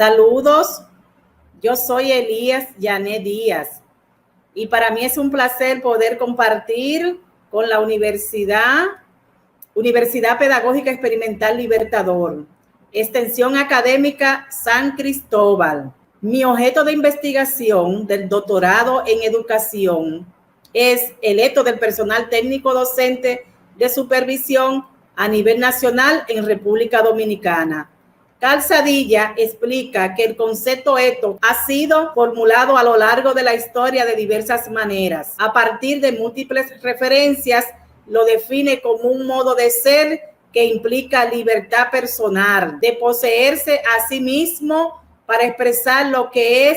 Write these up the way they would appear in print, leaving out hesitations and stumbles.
Saludos, yo soy Elías Yané Díaz y para mí es un placer poder compartir con la Universidad Pedagógica Experimental Libertador, Extensión Académica San Cristóbal. Mi objeto de investigación del doctorado en educación es el reto del personal técnico docente de supervisión a nivel nacional en República Dominicana. Calzadilla explica que el concepto ETO ha sido formulado a lo largo de la historia de diversas maneras. A partir de múltiples referencias, lo define como un modo de ser que implica libertad personal, de poseerse a sí mismo para expresar lo que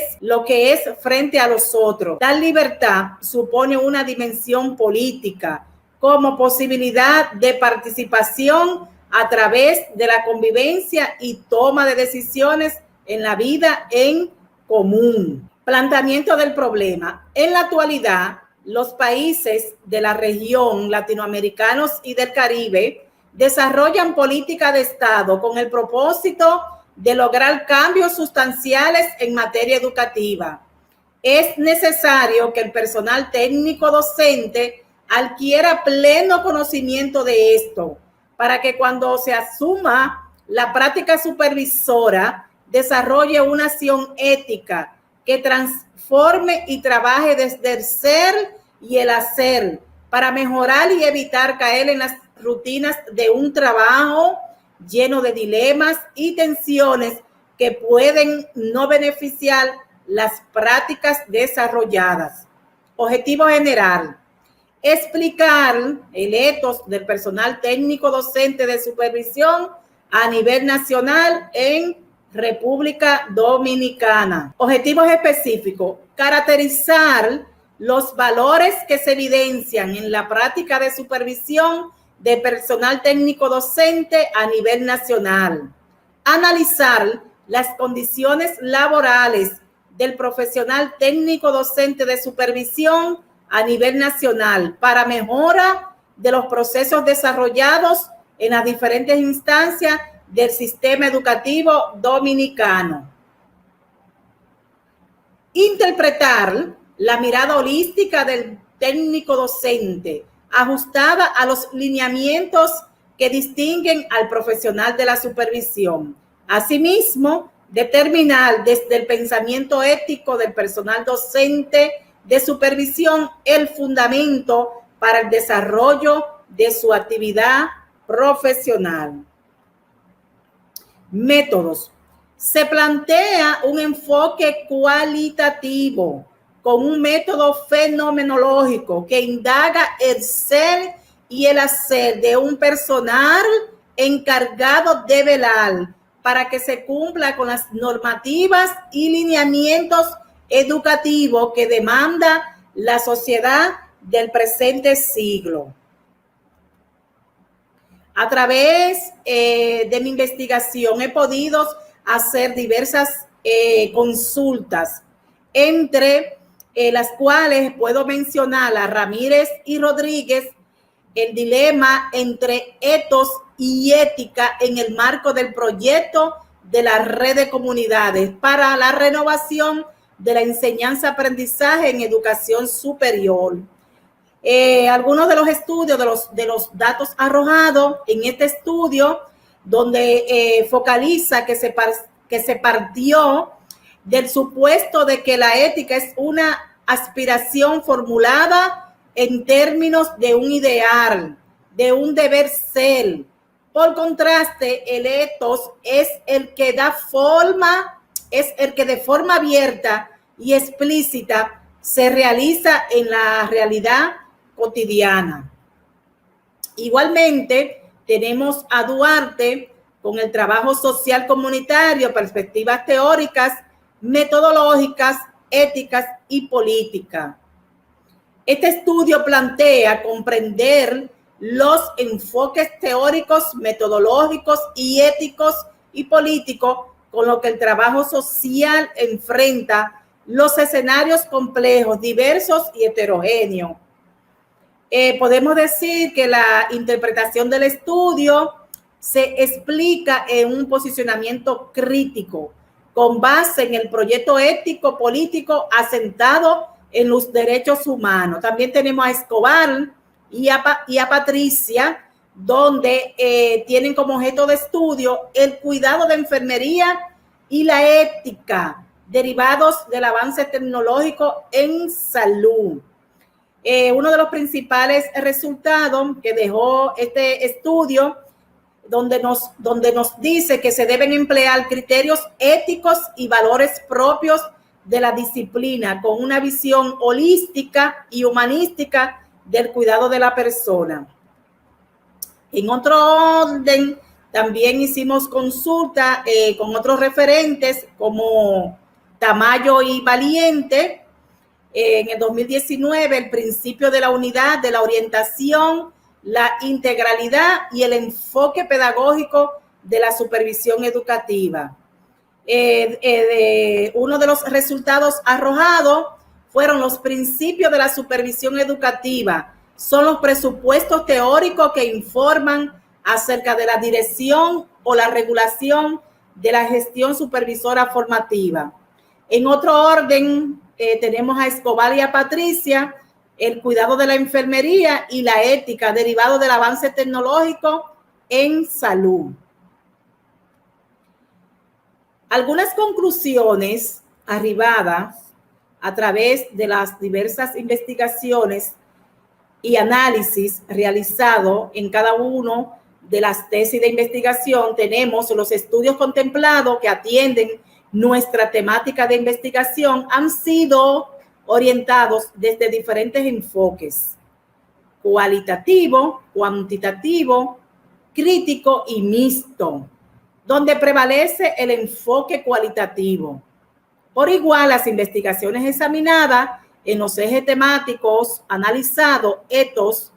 es frente a los otros. Tal libertad supone una dimensión política como posibilidad de participación a través de la convivencia y toma de decisiones en la vida en común. Planteamiento del problema. En la actualidad, los países de la región latinoamericanos y del Caribe desarrollan políticas de Estado con el propósito de lograr cambios sustanciales en materia educativa. Es necesario que el personal técnico docente adquiera pleno conocimiento de esto, para que cuando se asuma la práctica supervisora, desarrolle una acción ética que transforme y trabaje desde el ser y el hacer para mejorar y evitar caer en las rutinas de un trabajo lleno de dilemas y tensiones que pueden no beneficiar las prácticas desarrolladas. Objetivo general: explicar el ethos del personal técnico docente de supervisión a nivel nacional en República Dominicana. Objetivos específicos: caracterizar los valores que se evidencian en la práctica de supervisión de personal técnico docente a nivel nacional. Analizar las condiciones laborales del profesional técnico docente de supervisión a nivel nacional para mejora de los procesos desarrollados en las diferentes instancias del sistema educativo dominicano. Interpretar la mirada holística del técnico docente, ajustada a los lineamientos que distinguen al profesional de la supervisión. Asimismo, determinar desde el pensamiento ético del personal docente de supervisión el fundamento para el desarrollo de su actividad profesional. Métodos. Se plantea un enfoque cualitativo con un método fenomenológico que indaga el ser y el hacer de un personal encargado de velar para que se cumpla con las normativas y lineamientos educativos que demanda la sociedad del presente siglo. A través de mi investigación he podido hacer diversas consultas, entre las cuales puedo mencionar a Ramírez y Rodríguez, el dilema entre etos y ética en el marco del proyecto de la red de comunidades para la renovación de la enseñanza-aprendizaje en educación superior. Algunos de los estudios, de los datos arrojados en este estudio, donde focaliza que se partió del supuesto de que la ética es una aspiración formulada en términos de un ideal, de un deber ser. Por contraste, el ethos es el que da forma, es el que de forma abierta y explícita se realiza en la realidad cotidiana. Igualmente, tenemos a Duarte con el trabajo social comunitario, perspectivas teóricas, metodológicas, éticas y políticas. Este estudio plantea comprender los enfoques teóricos, metodológicos y éticos y políticos con lo que el trabajo social enfrenta los escenarios complejos, diversos y heterogéneos. Podemos decir que la interpretación del estudio se explica en un posicionamiento crítico con base en el proyecto ético político asentado en los derechos humanos. También tenemos a Escobar y a Patricia, donde tienen como objeto de estudio el cuidado de enfermería y la ética derivados del avance tecnológico en salud. Uno de los principales resultados que dejó este estudio, donde nos dice que se deben emplear criterios éticos y valores propios de la disciplina con una visión holística y humanística del cuidado de la persona. En otro orden, también hicimos consulta con otros referentes como Tamayo y Valiente. En el 2019, el principio de la unidad, de la orientación, la integralidad y el enfoque pedagógico de la supervisión educativa. Uno de los resultados arrojados fueron los principios de la supervisión educativa. Son los presupuestos teóricos que informan acerca de la dirección o la regulación de la gestión supervisora formativa. En otro orden, tenemos a Escobar y a Patricia, el cuidado de la enfermería y la ética derivado del avance tecnológico en salud. Algunas conclusiones arribadas a través de las diversas investigaciones y análisis realizado en cada uno de las tesis de investigación. Tenemos los estudios contemplados que atienden nuestra temática de investigación, han sido orientados desde diferentes enfoques: cualitativo, cuantitativo, crítico y mixto, donde prevalece el enfoque cualitativo. Por igual, las investigaciones examinadas en los ejes temáticos analizados, etos,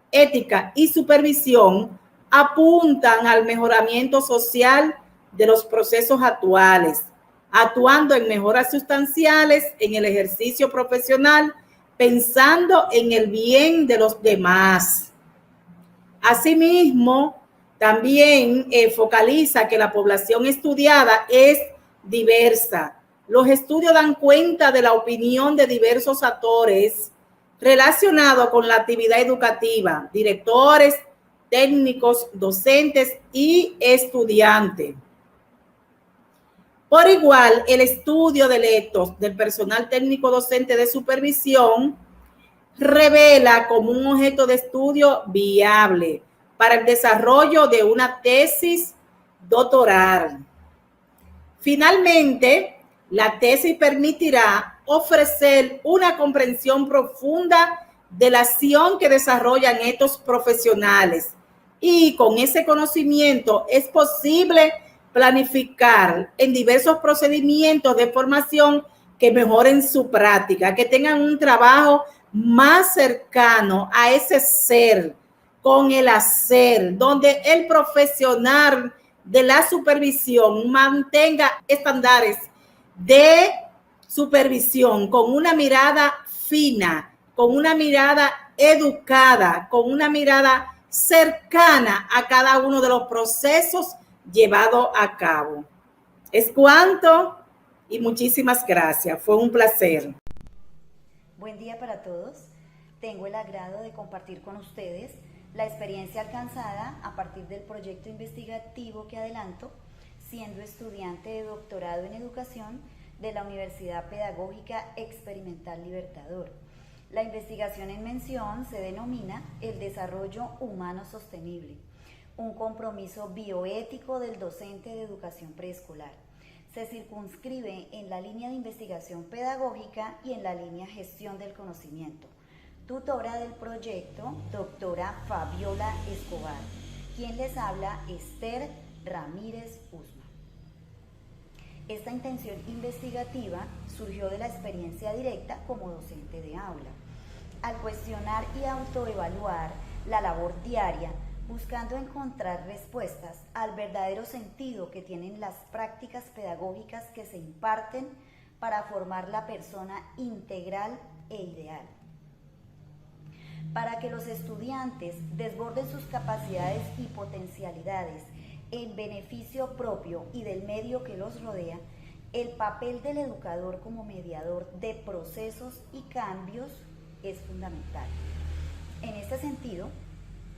ética y supervisión, apuntan al mejoramiento social de los procesos actuales, actuando en mejoras sustanciales en el ejercicio profesional, pensando en el bien de los demás. Asimismo, también focaliza que la población estudiada es diversa. Los estudios dan cuenta de la opinión de diversos actores relacionados con la actividad educativa, directores, técnicos, docentes y estudiantes. Por igual, el estudio del etos del personal técnico docente de supervisión revela como un objeto de estudio viable para el desarrollo de una tesis doctoral. Finalmente, la tesis permitirá ofrecer una comprensión profunda de la acción que desarrollan estos profesionales, y con ese conocimiento es posible planificar en diversos procedimientos de formación que mejoren su práctica, que tengan un trabajo más cercano a ese ser con el hacer, donde el profesional de la supervisión mantenga estándares de supervisión con una mirada fina, con una mirada educada, con una mirada cercana a cada uno de los procesos llevados a cabo. Es cuanto y muchísimas gracias. Fue un placer. Buen día para todos. Tengo el agrado de compartir con ustedes la experiencia alcanzada a partir del proyecto investigativo que adelanto, siendo estudiante de doctorado en educación de la Universidad Pedagógica Experimental Libertador. La investigación en mención se denomina el desarrollo humano sostenible, un compromiso bioético del docente de educación preescolar. Se circunscribe en la línea de investigación pedagógica y en la línea gestión del conocimiento. Tutora del proyecto, doctora Fabiola Escobar. Quien les habla, Esther Ramírez Usma. Esta intención investigativa surgió de la experiencia directa como docente de aula. Al cuestionar y autoevaluar la labor diaria, buscando encontrar respuestas al verdadero sentido que tienen las prácticas pedagógicas que se imparten para formar la persona integral e ideal. Para que los estudiantes desborden sus capacidades y potencialidades en beneficio propio y del medio que los rodea, El papel del educador como mediador de procesos y cambios es fundamental. En este sentido,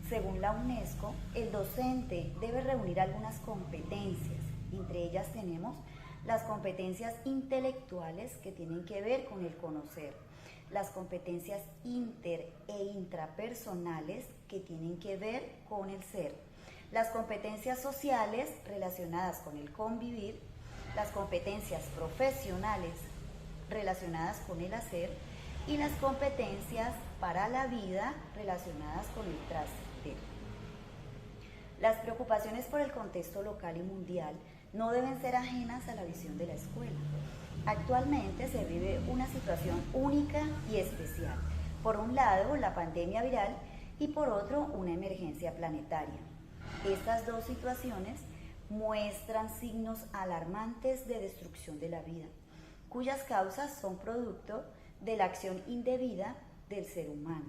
según la UNESCO, el docente debe reunir algunas competencias. Entre ellas tenemos las competencias intelectuales que tienen que ver con el conocer, las competencias inter e intrapersonales que tienen que ver con el ser, las competencias sociales relacionadas con el convivir, las competencias profesionales relacionadas con el hacer y las competencias para la vida relacionadas con el trascender. Las preocupaciones por el contexto local y mundial no deben ser ajenas a la visión de la escuela. Actualmente se vive una situación única y especial. Por un lado, la pandemia viral y por otro, una emergencia planetaria. Estas dos situaciones muestran signos alarmantes de destrucción de la vida, cuyas causas son producto de la acción indebida del ser humano.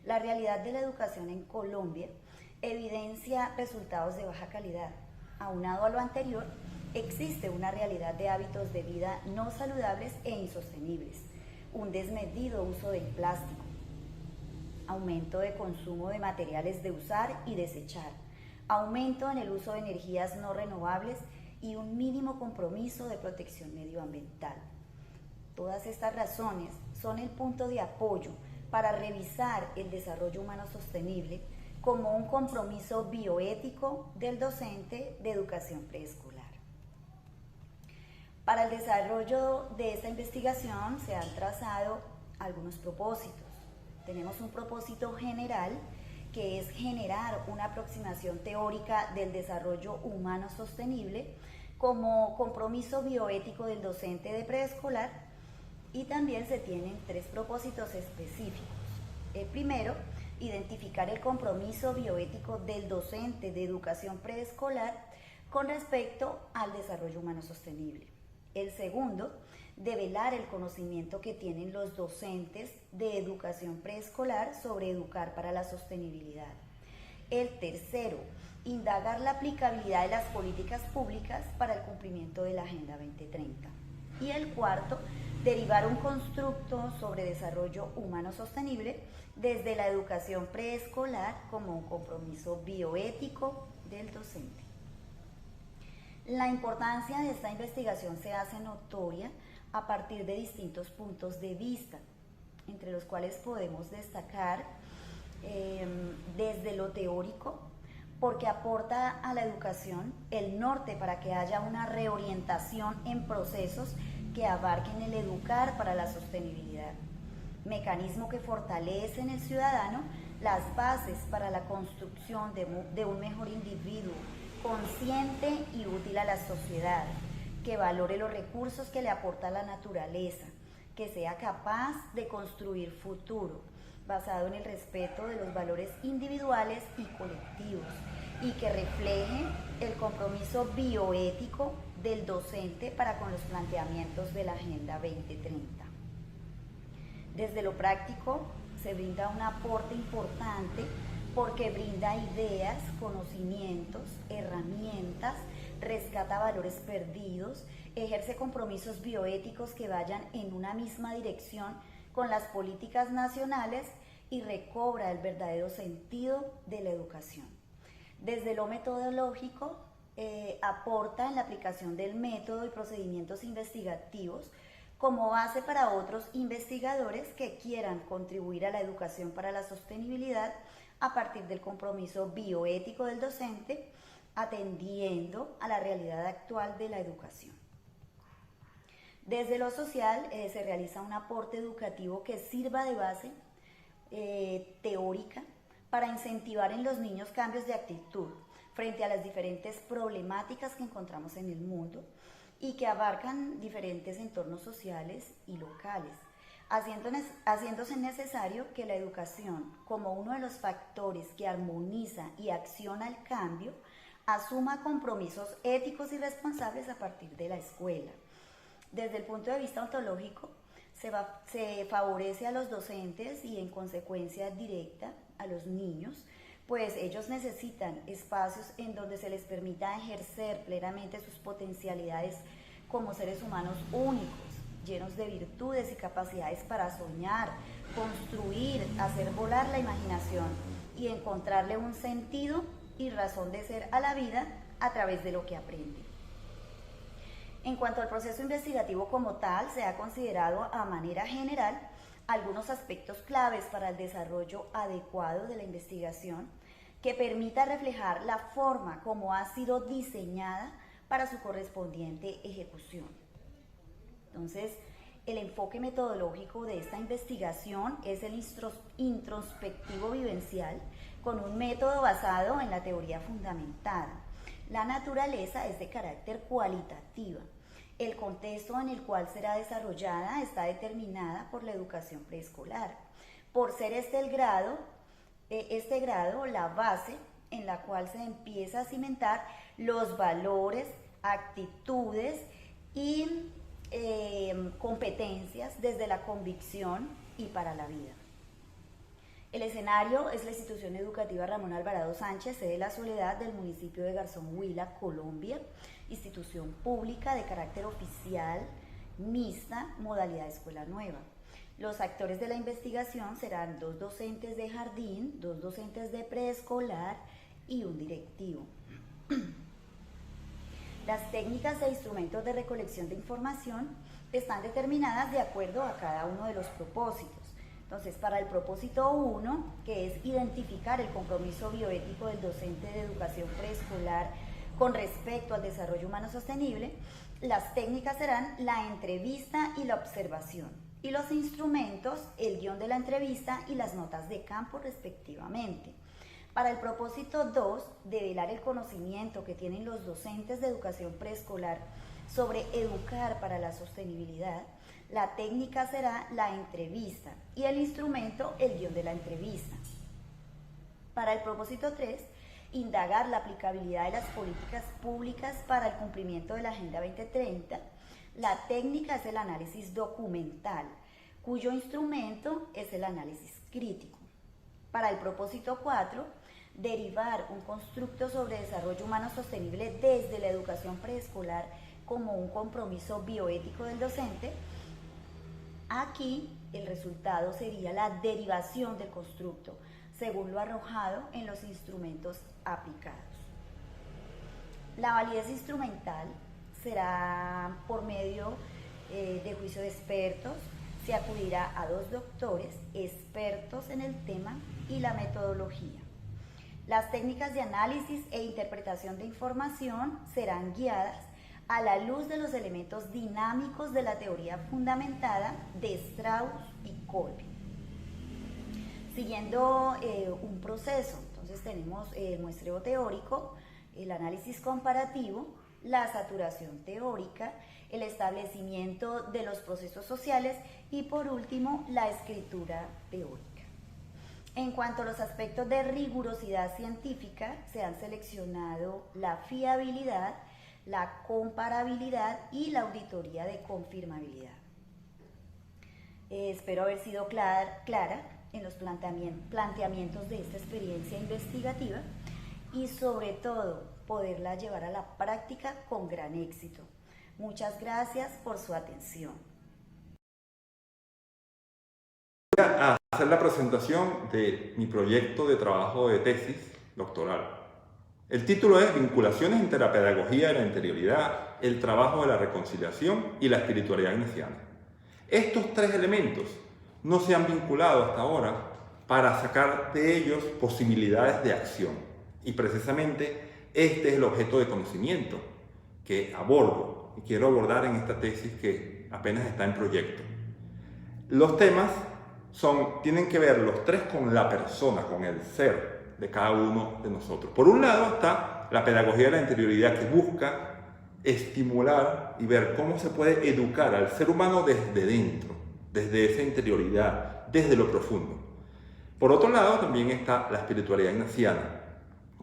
La realidad de la educación en Colombia evidencia resultados de baja calidad. Aunado a lo anterior, existe una realidad de hábitos de vida no saludables e insostenibles, un desmedido uso del plástico, aumento de consumo de materiales de usar y desechar, aumento en el uso de energías no renovables y un mínimo compromiso de protección medioambiental. Todas estas razones son el punto de apoyo para revisar el desarrollo humano sostenible como un compromiso bioético del docente de educación preescolar. Para el desarrollo de esta investigación se han trazado algunos propósitos. Tenemos un propósito general que es generar una aproximación teórica del desarrollo humano sostenible como compromiso bioético del docente de preescolar, y también se tienen 3 propósitos específicos. El primero, identificar el compromiso bioético del docente de educación preescolar con respecto al desarrollo humano sostenible. El segundo, develar el conocimiento que tienen los docentes de educación preescolar sobre educar para la sostenibilidad. El tercero, indagar la aplicabilidad de las políticas públicas para el cumplimiento de la Agenda 2030. Y el cuarto, derivar un constructo sobre desarrollo humano sostenible desde la educación preescolar como un compromiso bioético del docente. La importancia de esta investigación se hace notoria a partir de distintos puntos de vista, entre los cuales podemos destacar desde lo teórico, porque aporta a la educación el norte para que haya una reorientación en procesos que abarquen el educar para la sostenibilidad, mecanismo que fortalece en el ciudadano las bases para la construcción de un mejor individuo, consciente y útil a la sociedad, que valore los recursos que le aporta la naturaleza, que sea capaz de construir futuro, basado en el respeto de los valores individuales y colectivos, y que refleje el compromiso bioético del docente para con los planteamientos de la Agenda 2030. Desde lo práctico se brinda un aporte importante porque brinda ideas, conocimientos, herramientas, rescata valores perdidos, ejerce compromisos bioéticos que vayan en una misma dirección con las políticas nacionales y recobra el verdadero sentido de la educación. Desde lo metodológico, aporta en la aplicación del método y procedimientos investigativos como base para otros investigadores que quieran contribuir a la educación para la sostenibilidad a partir del compromiso bioético del docente, atendiendo a la realidad actual de la educación. Desde lo social se realiza un aporte educativo que sirva de base teórica para incentivar en los niños cambios de actitud frente a las diferentes problemáticas que encontramos en el mundo y que abarcan diferentes entornos sociales y locales, haciéndose necesario que la educación, como uno de los factores que armoniza y acciona el cambio, asuma compromisos éticos y responsables a partir de la escuela. Desde el punto de vista ontológico, se favorece a los docentes y en consecuencia directa a los niños, pues ellos necesitan espacios en donde se les permita ejercer plenamente sus potencialidades como seres humanos únicos, llenos de virtudes y capacidades para soñar, construir, hacer volar la imaginación y encontrarle un sentido y razón de ser a la vida a través de lo que aprende. En cuanto al proceso investigativo como tal, se ha considerado a manera general algunos aspectos claves para el desarrollo adecuado de la investigación que permita reflejar la forma como ha sido diseñada para su correspondiente ejecución. Entonces, el enfoque metodológico de esta investigación es el introspectivo vivencial con un método basado en la teoría fundamentada. La naturaleza es de carácter cualitativa. El contexto en el cual será desarrollada está determinada por la educación preescolar. Por ser este grado, la base en la cual se empieza a cimentar los valores, actitudes y competencias desde la convicción y para la vida. El escenario es la institución educativa Ramón Alvarado Sánchez, sede de La Soledad del municipio de Garzón Huila, Colombia, institución pública de carácter oficial, mixta, modalidad escuela nueva. Los actores de la investigación serán 2 docentes de jardín, 2 docentes de preescolar y un directivo. Las técnicas e instrumentos de recolección de información están determinadas de acuerdo a cada uno de los propósitos. Entonces, para el propósito 1, que es identificar el compromiso bioético del docente de educación preescolar con respecto al desarrollo humano sostenible, las técnicas serán la entrevista y la observación, y los instrumentos, el guión de la entrevista y las notas de campo respectivamente. Para el propósito 2, develar el conocimiento que tienen los docentes de educación preescolar sobre educar para la sostenibilidad, la técnica será la entrevista y el instrumento el guión de la entrevista. Para el propósito 3, indagar la aplicabilidad de las políticas públicas para el cumplimiento de la Agenda 2030, la técnica es el análisis documental, cuyo instrumento es el análisis crítico. Para el propósito 4, derivar un constructo sobre desarrollo humano sostenible desde la educación preescolar como un compromiso bioético del docente. Aquí el resultado sería la derivación del constructo, según lo arrojado en los instrumentos aplicados. La validez instrumental será por medio de juicio de expertos. Se acudirá a 2 doctores expertos en el tema y la metodología. Las técnicas de análisis e interpretación de información serán guiadas a la luz de los elementos dinámicos de la teoría fundamentada de Strauss y Kolbe. Siguiendo un proceso, entonces tenemos el muestreo teórico, el análisis comparativo, la saturación teórica, el establecimiento de los procesos sociales y por último la escritura teórica. En cuanto a los aspectos de rigurosidad científica, se han seleccionado la fiabilidad, la comparabilidad y la auditoría de confirmabilidad. Espero haber sido clara en los planteamientos de esta experiencia investigativa y sobre todo poderla llevar a la práctica con gran éxito. Muchas gracias por su atención. Voy a hacer la presentación de mi proyecto de trabajo de tesis doctoral. El título es Vinculaciones entre la pedagogía de la interioridad, el trabajo de la reconciliación y la espiritualidad ignaciana. Estos 3 elementos no se han vinculado hasta ahora para sacar de ellos posibilidades de acción. Y precisamente este es el objeto de conocimiento que abordo y quiero abordar en esta tesis que apenas está en proyecto. Los temas tienen que ver los 3 con la persona, con el ser de cada uno de nosotros. Por un lado está la pedagogía de la interioridad, que busca estimular y ver cómo se puede educar al ser humano desde dentro, desde esa interioridad, desde lo profundo. Por otro lado también está la espiritualidad ignaciana,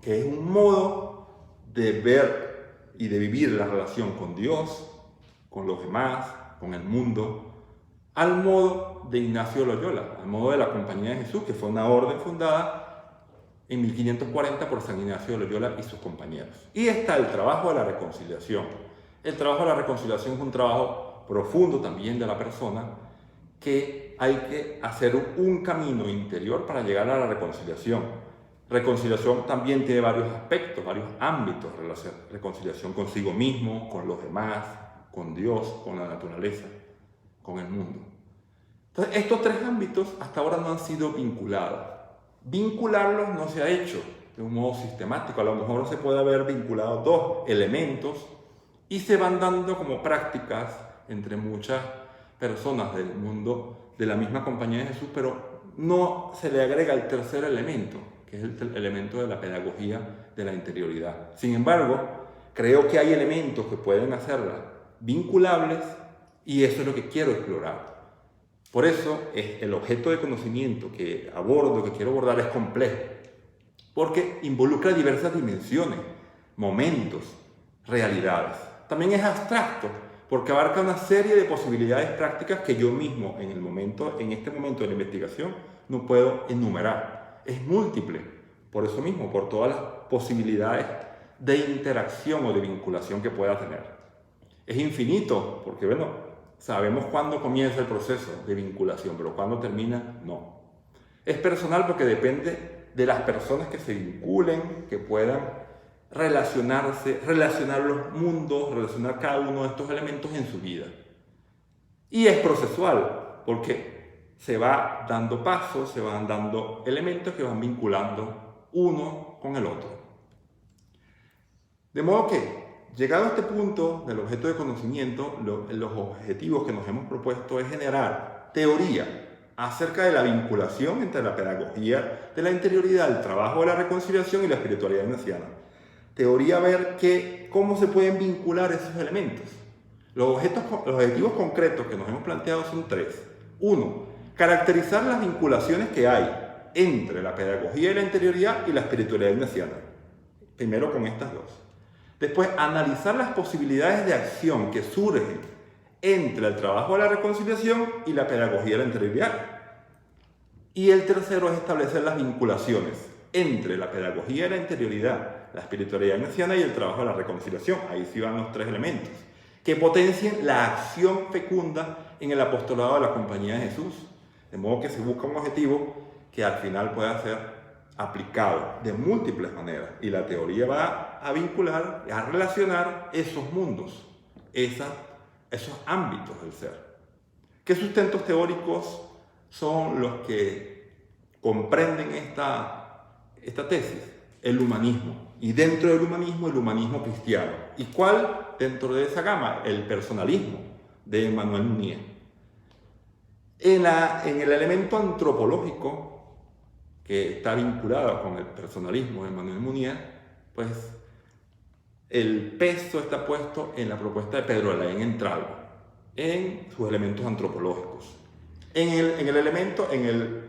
que es un modo de ver y de vivir la relación con Dios, con los demás, con el mundo, al modo de Ignacio de Loyola, al modo de la Compañía de Jesús, que fue una orden fundada en 1540 por San Ignacio de Loyola y sus compañeros. Y está el trabajo de la reconciliación, El trabajo de la reconciliación es un trabajo profundo también de la persona, que hay que hacer un camino interior para llegar a la reconciliación. Reconciliación también tiene varios aspectos, varios ámbitos. Reconciliación consigo mismo, con los demás, con Dios, con la naturaleza, con el mundo. Entonces, estos tres ámbitos hasta ahora no han sido vinculados. Vincularlos no se ha hecho de un modo sistemático. A lo mejor se puede haber vinculado dos elementos y se van dando como prácticas entre muchas personas del mundo de la misma Compañía de Jesús, pero no se le agrega el tercer elemento, que es el elemento de la pedagogía de la interioridad. Sin embargo, creo que hay elementos que pueden hacerla vinculables y eso es lo que quiero explorar. Por eso el objeto de conocimiento que abordo, que quiero abordar, es complejo, porque involucra diversas dimensiones, momentos, realidades. También es abstracto, porque abarca una serie de posibilidades prácticas que yo mismo en este momento de la investigación no puedo enumerar. Es múltiple, por eso mismo, por todas las posibilidades de interacción o de vinculación que pueda tener. Es infinito, porque bueno, sabemos cuándo comienza el proceso de vinculación, pero cuándo termina, no. Es personal porque depende de las personas que se vinculen, que puedan relacionarse, relacionar los mundos, relacionar cada uno de estos elementos en su vida. Y es procesual, porque se va dando pasos, se van dando elementos que van vinculando uno con el otro. De modo que, llegado a este punto del objeto de conocimiento, los objetivos que nos hemos propuesto es generar teoría acerca de la vinculación entre la pedagogía de la interioridad, el trabajo de la reconciliación y la espiritualidad ignaciana. Teoría ver cómo se pueden vincular esos elementos. Los objetivos concretos que nos hemos planteado son tres. Uno, caracterizar las vinculaciones que hay entre la pedagogía de la interioridad y la espiritualidad ignaciana. Primero con estas dos. Después, analizar las posibilidades de acción que surgen entre el trabajo de la reconciliación y la pedagogía de la interioridad. Y el tercero es establecer las vinculaciones entre la pedagogía de la interioridad, la espiritualidad ignaciana y el trabajo de la reconciliación. Ahí sí van los tres elementos que potencien la acción fecunda en el apostolado de la Compañía de Jesús. De modo que se busca un objetivo que al final pueda ser aplicado de múltiples maneras. Y la teoría va a vincular, a relacionar esos mundos, esos ámbitos del ser. ¿Qué sustentos teóricos son los que comprenden esta tesis? El humanismo. Y dentro del humanismo, el humanismo cristiano. ¿Y cuál dentro de esa gama? El personalismo de Emmanuel Mounier. En el elemento antropológico, que está vinculado con el personalismo de Emmanuel Mounier, pues el peso está puesto en la propuesta de Pedro Alain Entralgo, en sus elementos antropológicos. En el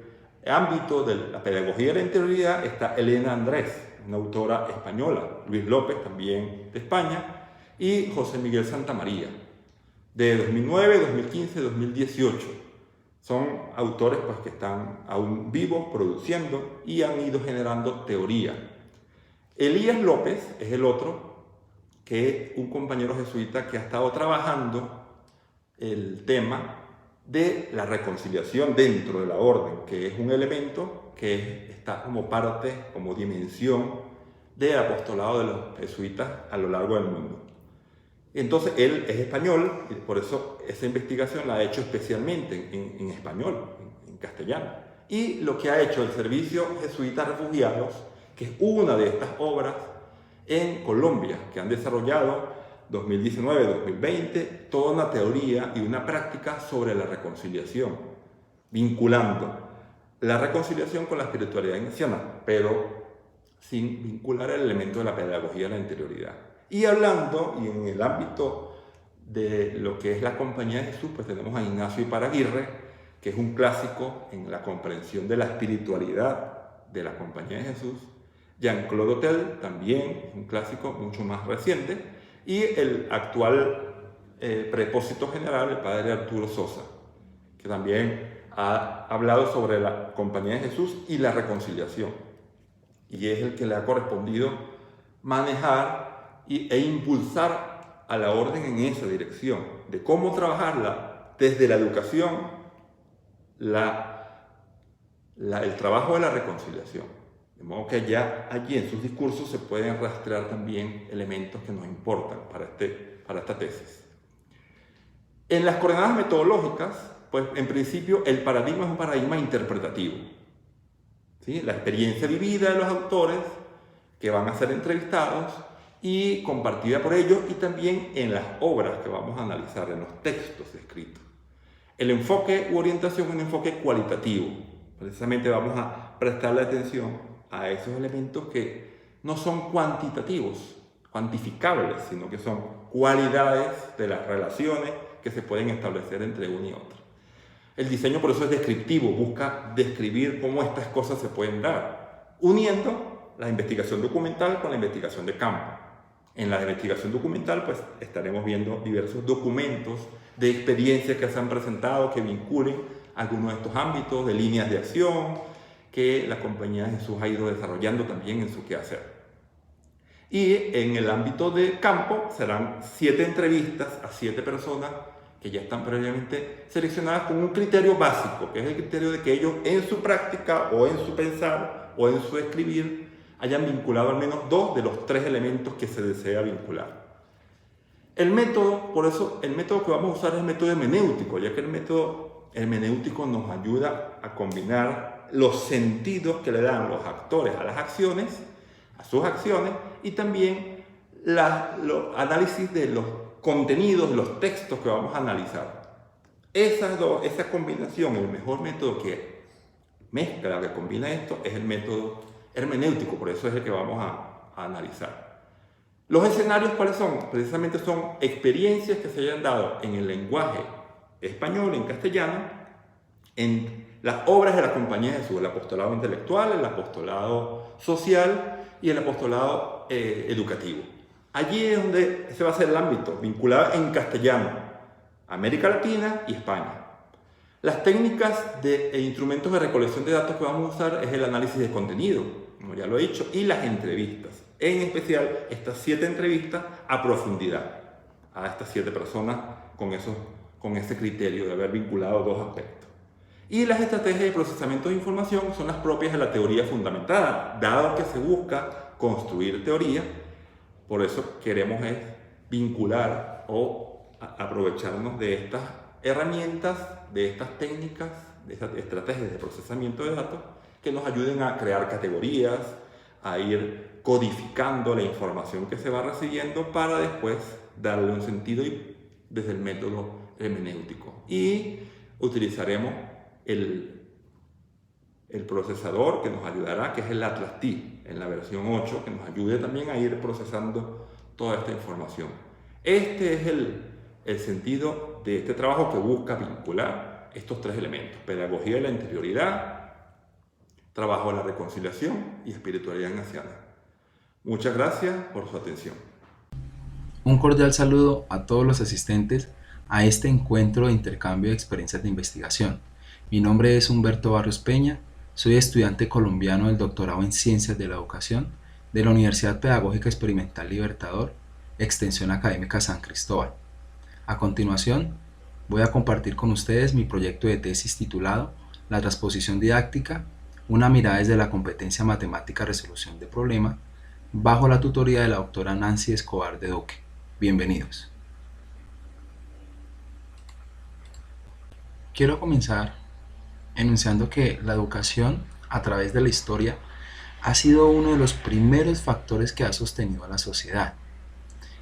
ámbito de la pedagogía de la interioridad está Elena Andrés, una autora española, Luis López, también de España, y José Miguel Santamaría, de 2009, 2015, 2018. Son autores pues, que están aún vivos, produciendo, y han ido generando teoría. Elías López es el otro, que es un compañero jesuita que ha estado trabajando el tema de la reconciliación dentro de la orden, que es un elemento que está como parte, como dimensión del apostolado de los jesuitas a lo largo del mundo. Entonces él es español y por eso esa investigación la ha hecho especialmente en español, en castellano. Y lo que ha hecho el Servicio Jesuita Refugiados, que es una de estas obras en Colombia, que han desarrollado 2019-2020, toda una teoría y una práctica sobre la reconciliación, vinculando la reconciliación con la espiritualidad ignaciana, pero sin vincular el elemento de la pedagogía de la interioridad. Y hablando, y en el ámbito de lo que es la Compañía de Jesús, pues tenemos a Ignacio Iparaguirre, que es un clásico en la comprensión de la espiritualidad de la Compañía de Jesús. Jean-Claude Hotel, también es un clásico mucho más reciente. Y el actual prepósito general, el padre Arturo Sosa, que también ha hablado sobre la Compañía de Jesús y la reconciliación. Y es el que le ha correspondido manejar e impulsar a la orden en esa dirección, de cómo trabajarla desde la educación, el trabajo de la reconciliación. De modo que ya allí en sus discursos se pueden rastrear también elementos que nos importan para esta tesis. En las coordenadas metodológicas, pues en principio el paradigma es un paradigma interpretativo. ¿Sí? La experiencia vivida de los autores que van a ser entrevistados y compartida por ellos, y también en las obras que vamos a analizar, en los textos escritos. El enfoque u orientación es un enfoque cualitativo. Precisamente vamos a prestarle atención a esos elementos que no son cuantitativos, cuantificables, sino que son cualidades de las relaciones que se pueden establecer entre uno y otro. El diseño por eso es descriptivo, busca describir cómo estas cosas se pueden dar, uniendo la investigación documental con la investigación de campo. En la investigación documental pues estaremos viendo diversos documentos de experiencias que se han presentado que vinculen algunos de estos ámbitos, de líneas de acción que la Compañía de Jesús ha ido desarrollando también en su quehacer. Y en el ámbito de campo serán 7 entrevistas a 7 personas que ya están previamente seleccionadas con un criterio básico, que es el criterio de que ellos en su práctica o en su pensar o en su escribir hayan vinculado al menos 2 de los 3 elementos que se desea vincular. El método, por eso el método que vamos a usar es el método hermenéutico, ya que el método hermenéutico nos ayuda a combinar los sentidos que le dan los actores a las acciones, a sus acciones, y también los análisis de los contenidos, de los textos que vamos a analizar. Esa combinación, el mejor método que mezcla, que combina esto, es el método hermenéutico, por eso es el que vamos a analizar. Los escenarios, ¿cuáles son? Precisamente son experiencias que se hayan dado en el lenguaje español, en castellano, en las obras de la Compañía de Jesús, el apostolado intelectual, el apostolado social y el apostolado educativo. Allí es donde se va a hacer el ámbito, vinculado en castellano, América Latina y España. Las técnicas e instrumentos de recolección de datos que vamos a usar es el análisis de contenido, como ya lo he dicho, y las entrevistas. En especial, estas 7 entrevistas a profundidad a estas 7 personas con ese criterio de haber vinculado 2 aspectos. Y las estrategias de procesamiento de información son las propias de la teoría fundamentada, dado que se busca construir teoría. Por eso queremos vincular o aprovecharnos de estas herramientas, de estas técnicas, de estas estrategias de procesamiento de datos que nos ayuden a crear categorías, a ir codificando la información que se va recibiendo para después darle un sentido desde el método hermenéutico. Y utilizaremos el procesador que nos ayudará, que es el Atlas-T, en la versión 8, que nos ayude también a ir procesando toda esta información. Este es el sentido de este trabajo, que busca vincular estos 3 elementos: pedagogía de la interioridad, trabajo de la reconciliación y espiritualidad ignaciana. Muchas gracias por su atención. Un cordial saludo a todos los asistentes a este encuentro de intercambio de experiencias de investigación. Mi nombre es Humberto Barrios Peña, soy estudiante colombiano del doctorado en Ciencias de la Educación de la Universidad Pedagógica Experimental Libertador, Extensión Académica San Cristóbal. A continuación, voy a compartir con ustedes mi proyecto de tesis titulado La transposición didáctica, una mirada desde la competencia matemática resolución de problema, bajo la tutoría de la doctora Nancy Escobar de Duque. Bienvenidos. Quiero comenzar enunciando que la educación, a través de la historia, ha sido uno de los primeros factores que ha sostenido a la sociedad.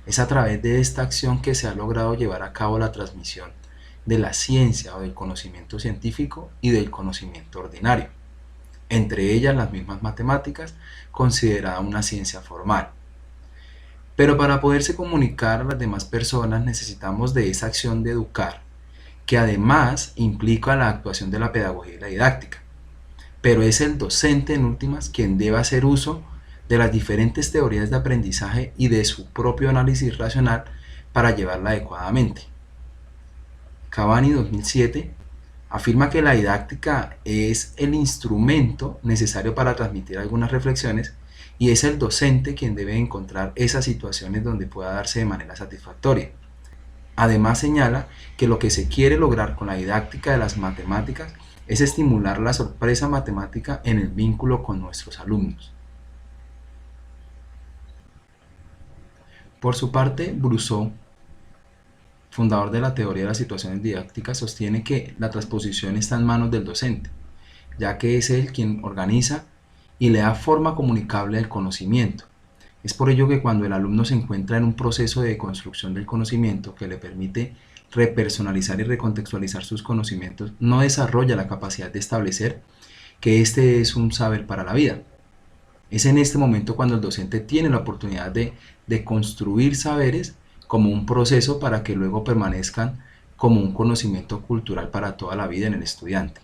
Es a través de esta acción que se ha logrado llevar a cabo la transmisión de la ciencia o del conocimiento científico y del conocimiento ordinario, entre ellas las mismas matemáticas, considerada una ciencia formal. Pero para poderse comunicar a las demás personas necesitamos de esa acción de educar, que además implica la actuación de la pedagogía y la didáctica. Pero es el docente en últimas quien debe hacer uso de las diferentes teorías de aprendizaje y de su propio análisis racional para llevarla adecuadamente. Cavani 2007 afirma que la didáctica es el instrumento necesario para transmitir algunas reflexiones y es el docente quien debe encontrar esas situaciones donde pueda darse de manera satisfactoria. Además señala que lo que se quiere lograr con la didáctica de las matemáticas es estimular la sorpresa matemática en el vínculo con nuestros alumnos. Por su parte, Brousseau, fundador de la teoría de las situaciones didácticas, sostiene que la transposición está en manos del docente, ya que es él quien organiza y le da forma comunicable al conocimiento. Es por ello que cuando el alumno se encuentra en un proceso de construcción del conocimiento que le permite repersonalizar y recontextualizar sus conocimientos, no desarrolla la capacidad de establecer que este es un saber para la vida. Es en este momento cuando el docente tiene la oportunidad de construir saberes como un proceso para que luego permanezcan como un conocimiento cultural para toda la vida en el estudiante.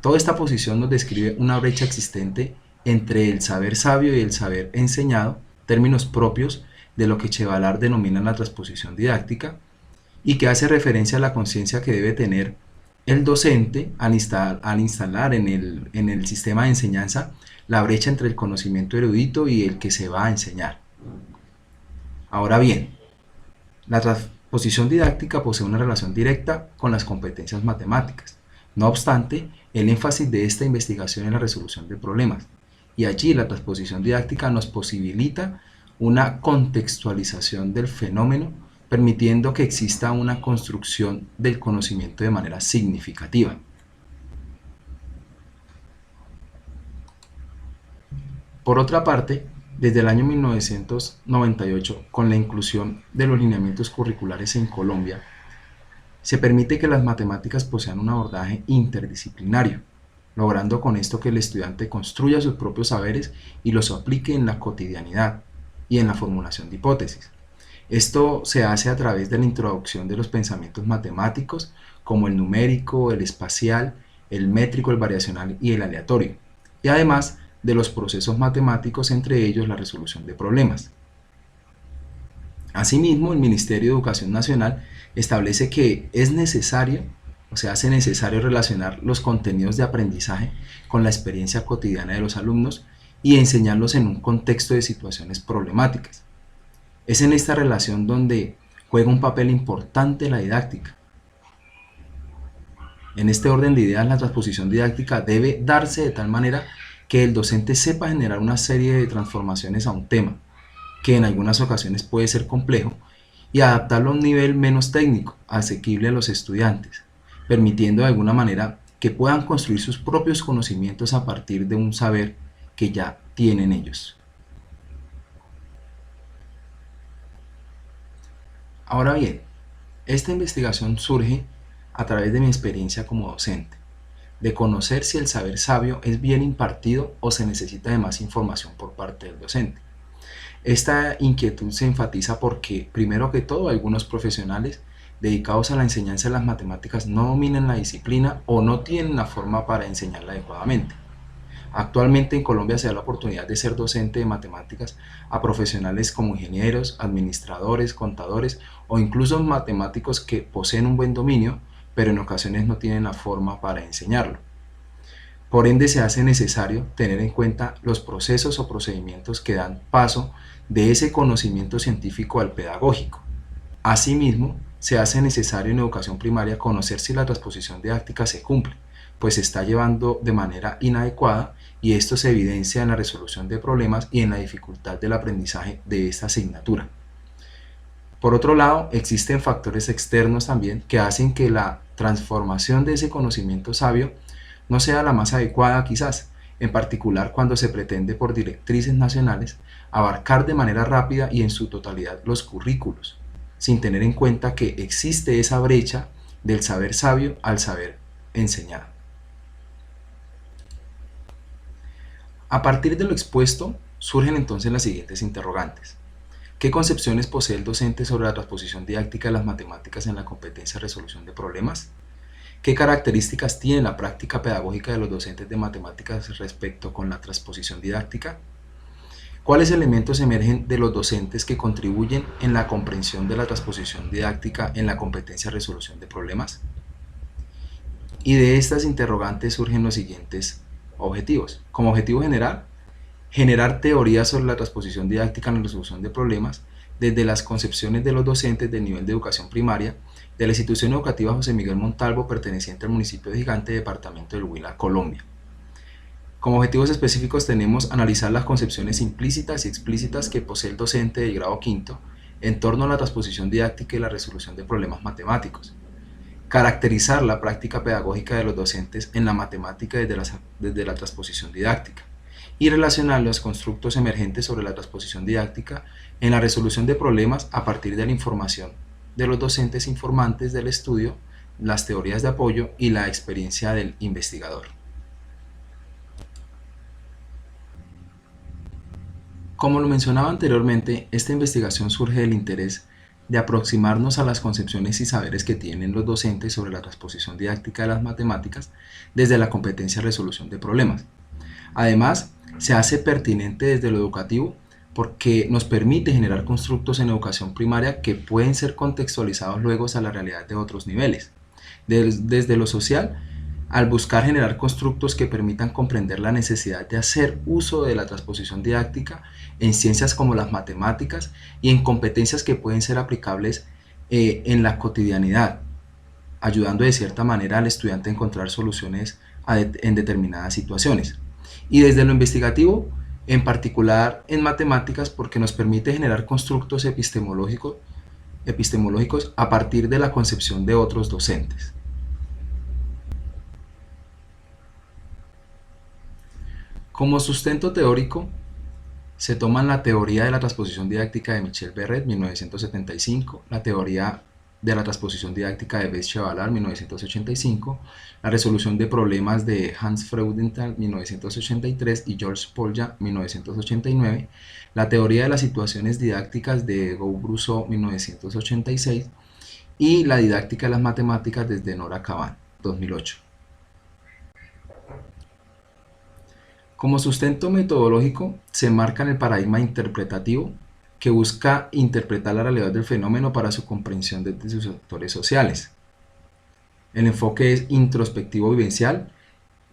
Toda esta posición nos describe una brecha existente entre el saber sabio y el saber enseñado, términos propios de lo que Chevalar denomina la transposición didáctica, y que hace referencia a la conciencia que debe tener el docente al instalar en el sistema de enseñanza la brecha entre el conocimiento erudito y el que se va a enseñar. Ahora bien, la transposición didáctica posee una relación directa con las competencias matemáticas. No obstante, el énfasis de esta investigación es la resolución de problemas, y allí la transposición didáctica nos posibilita una contextualización del fenómeno, permitiendo que exista una construcción del conocimiento de manera significativa. Por otra parte, desde el año 1998, con la inclusión de los lineamientos curriculares en Colombia, se permite que las matemáticas posean un abordaje interdisciplinario, logrando con esto que el estudiante construya sus propios saberes y los aplique en la cotidianidad y en la formulación de hipótesis. Esto se hace a través de la introducción de los pensamientos matemáticos como el numérico, el espacial, el métrico, el variacional y el aleatorio, y además de los procesos matemáticos, entre ellos la resolución de problemas. Asimismo, el Ministerio de Educación Nacional establece que es necesario, o se hace necesario relacionar los contenidos de aprendizaje con la experiencia cotidiana de los alumnos y enseñarlos en un contexto de situaciones problemáticas. Es en esta relación donde juega un papel importante la didáctica. En este orden de ideas, la transposición didáctica debe darse de tal manera que el docente sepa generar una serie de transformaciones a un tema, que en algunas ocasiones puede ser complejo, y adaptarlo a un nivel menos técnico, asequible a los estudiantes, permitiendo de alguna manera que puedan construir sus propios conocimientos a partir de un saber que ya tienen ellos. Ahora bien, esta investigación surge a través de mi experiencia como docente, de conocer si el saber sabio es bien impartido o se necesita de más información por parte del docente. Esta inquietud se enfatiza porque, primero que todo, algunos profesionales dedicados a la enseñanza de las matemáticas no dominan la disciplina o no tienen la forma para enseñarla adecuadamente. Actualmente en Colombia se da la oportunidad de ser docente de matemáticas a profesionales como ingenieros, administradores, contadores o incluso matemáticos que poseen un buen dominio, pero en ocasiones no tienen la forma para enseñarlo. Por ende, se hace necesario tener en cuenta los procesos o procedimientos que dan paso de ese conocimiento científico al pedagógico. Asimismo, se hace necesario en educación primaria conocer si la transposición didáctica se cumple, pues se está llevando de manera inadecuada, y esto se evidencia en la resolución de problemas y en la dificultad del aprendizaje de esta asignatura. Por otro lado, existen factores externos también que hacen que la transformación de ese conocimiento sabio no sea la más adecuada quizás, en particular cuando se pretende por directrices nacionales abarcar de manera rápida y en su totalidad los currículos, sin tener en cuenta que existe esa brecha del saber sabio al saber enseñado. A partir de lo expuesto, surgen entonces las siguientes interrogantes. ¿Qué concepciones posee el docente sobre la transposición didáctica de las matemáticas en la competencia de resolución de problemas? ¿Qué características tiene la práctica pedagógica de los docentes de matemáticas respecto con la transposición didáctica? ¿Cuáles elementos emergen de los docentes que contribuyen en la comprensión de la transposición didáctica en la competencia de resolución de problemas? Y de estas interrogantes surgen los siguientes objetivos. Como objetivo general, generar teorías sobre la transposición didáctica en la resolución de problemas desde las concepciones de los docentes del nivel de educación primaria de la institución educativa José Miguel Montalvo, perteneciente al municipio de Gigante, departamento del Huila, Colombia. Como objetivos específicos tenemos analizar las concepciones implícitas y explícitas que posee el docente del grado quinto en torno a la transposición didáctica y la resolución de problemas matemáticos, caracterizar la práctica pedagógica de los docentes en la matemática desde la transposición didáctica y relacionar los constructos emergentes sobre la transposición didáctica en la resolución de problemas a partir de la información de los docentes informantes del estudio, las teorías de apoyo y la experiencia del investigador. Como lo mencionaba anteriormente, esta investigación surge del interés de aproximarnos a las concepciones y saberes que tienen los docentes sobre la transposición didáctica de las matemáticas desde la competencia de resolución de problemas. Además, se hace pertinente desde lo educativo porque nos permite generar constructos en educación primaria que pueden ser contextualizados luego a la realidad de otros niveles. Desde lo social, al buscar generar constructos que permitan comprender la necesidad de hacer uso de la transposición didáctica en ciencias como las matemáticas y en competencias que pueden ser aplicables en la cotidianidad, ayudando de cierta manera al estudiante a encontrar soluciones en determinadas situaciones. Y desde lo investigativo, en particular en matemáticas, porque nos permite generar constructos epistemológicos a partir de la concepción de otros docentes. Como sustento teórico, se toman la teoría de la transposición didáctica de Michel Verret, 1975, la teoría de la transposición didáctica de Bess Chevallard, 1985, la resolución de problemas de Hans Freudenthal, 1983, y Georges Polya, 1989, la teoría de las situaciones didácticas de Gou-Brousseau, 1986, y la didáctica de las matemáticas desde Nora Kavan, 2008. Como sustento metodológico, se enmarca en el paradigma interpretativo que busca interpretar la realidad del fenómeno para su comprensión desde sus actores sociales. El enfoque es introspectivo vivencial,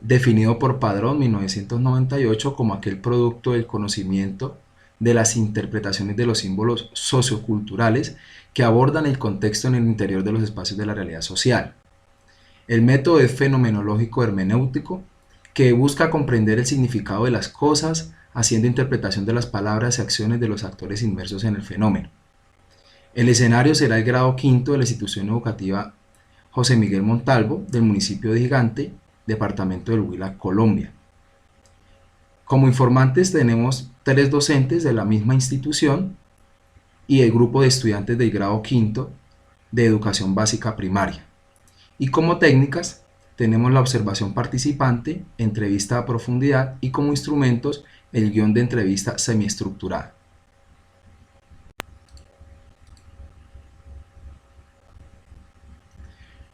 definido por Padrón 1998 como aquel producto del conocimiento de las interpretaciones de los símbolos socioculturales que abordan el contexto en el interior de los espacios de la realidad social. El método es fenomenológico hermenéutico, que busca comprender el significado de las cosas, haciendo interpretación de las palabras y acciones de los actores inmersos en el fenómeno. El escenario será el grado quinto de la institución educativa José Miguel Montalvo, del municipio de Gigante, departamento del Huila, Colombia. Como informantes tenemos 3 docentes de la misma institución y el grupo de estudiantes del grado quinto de educación básica primaria. Y como técnicas tenemos la observación participante, entrevista a profundidad y como instrumentos el guión de entrevista semiestructurada.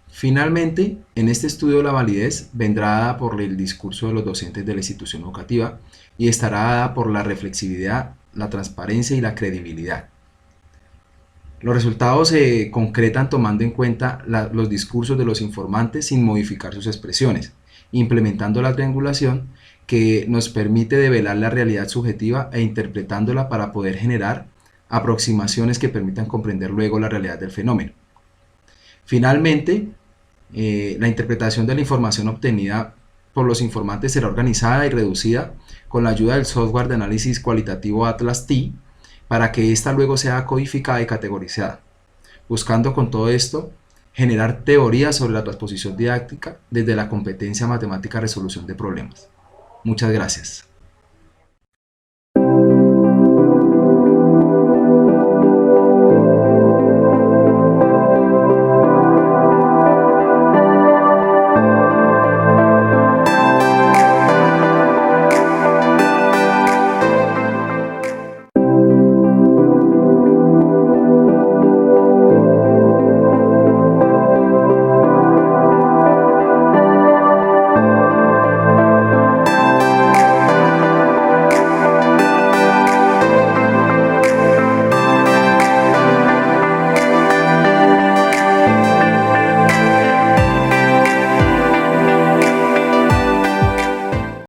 Finalmente, en este estudio la validez vendrá dada por el discurso de los docentes de la institución educativa y estará dada por la reflexividad, la transparencia y la credibilidad. Los resultados se concretan tomando en cuenta los discursos de los informantes sin modificar sus expresiones, implementando la triangulación que nos permite develar la realidad subjetiva e interpretándola para poder generar aproximaciones que permitan comprender luego la realidad del fenómeno. Finalmente, la interpretación de la información obtenida por los informantes será organizada y reducida con la ayuda del software de análisis cualitativo Atlas-T, para que ésta luego sea codificada y categorizada, buscando con todo esto generar teorías sobre la transposición didáctica desde la competencia matemática resolución de problemas. Muchas gracias.